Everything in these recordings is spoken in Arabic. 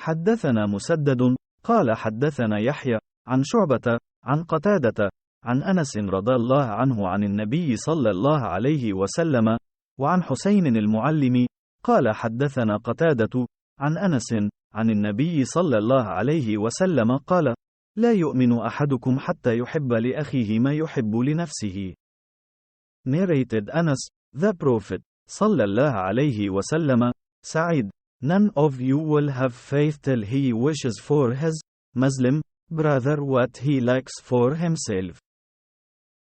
حدثنا مسدد قال حدثنا يحيى عن شعبة عن قتادة عن أنس رضي الله عنه عن النبي صلى الله عليه وسلم وعن حسين المعلم قال حدثنا قتادة عن أنس عن النبي صلى الله عليه وسلم قال: لا يؤمن أحدكم حتى يحب لأخيه ما يحب لنفسه. Narrated Anas, the Prophet صلى الله عليه وسلم said, none of you will have faith till he wishes for his Muslim brother what he likes for himself.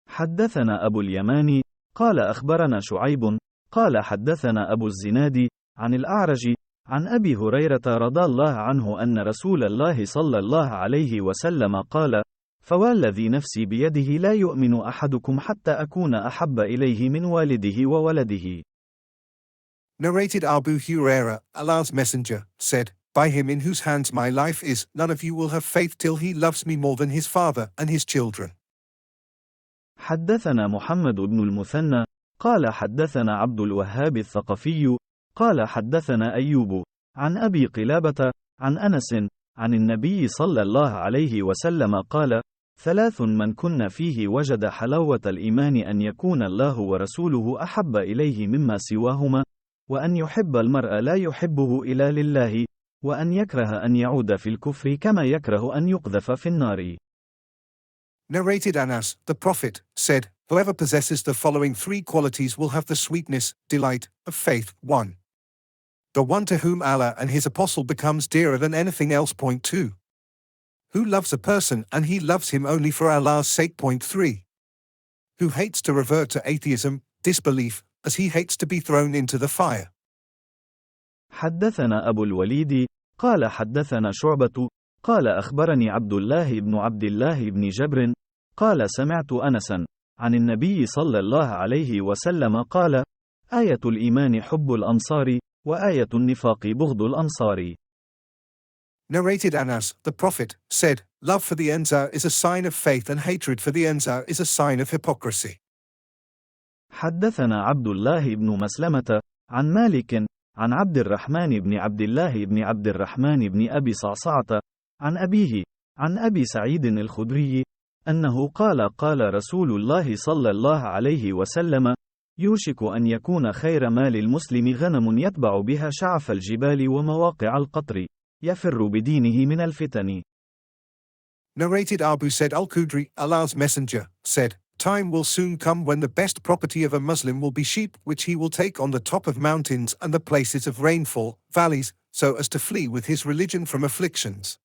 حدثنا أبو اليماني قال أخبرنا شعيب قال حدثنا أبو الزناد عن الأعرج عن أبي هريرة رضي الله عنه أن رسول الله صلى الله عليه وسلم قال: فوالذي نفسي بيده لا يؤمن أحدكم حتى أكون أحب إليه من والده وولده. Narrated Abu Huraira, Allah's Messenger, said, by him in whose hands my life is, none of you will have faith till he loves me more than his father and his children. حدثنا محمد بن المثنى قال حدثنا عبد الوهاب الثقفي قال حدثنا أيوب عن أبي قلابة عن أنس عن النبي صلى الله عليه وسلم قال: ثلاث من كن فيه وجد حلاوة الإيمان أن يكون الله ورسوله أحب إليه مما سواهما، وأن يحب المرء لا يحبه إلا لله، وأن يكره أن يعود في الكفر كما يكره أن يقذف في النار. Narrated Anas, the Prophet, said, whoever possesses the following three qualities will have the sweetness, delight, of faith. 1. The one to whom Allah and His Apostle becomes dearer than anything else. 2. Who loves a person and he loves him only for Allah's sake. 3. Who hates to revert to atheism, disbelief, as he hates to be thrown into the fire. حدثنا أبو الوليد قال حدثنا شعبة قال أخبرني عبد الله بن جبر قال سمعت أنسا عن النبي صلى الله عليه وسلم قال: آية الإيمان حب الأنصار وآية النفاق بغض الأنصار. Narrated Anas, the Prophet, said, love for the Ansar is a sign of faith and hatred for the Ansar is a sign of hypocrisy. حدثنا عبد الله بن مسلمة عن مالك عن عبد الرحمن بن عبد الله بن عبد الرحمن بن أبي صعصعة عن أبيه عن أبي سعيد الخدري أنه قال: قال رسول الله صلى الله عليه وسلم: يوشك أن يكون خير مال المسلم غنم يتبع بها شعف الجبال ومواقع القطر يفر بدينه من الفتن. Narrated Abu Said al-Khudri, Allah's Messenger, said, time will soon come when the best property of a Muslim will be sheep which he will take on the top of mountains and the places of rainfall, valleys, so as to flee with his religion from afflictions.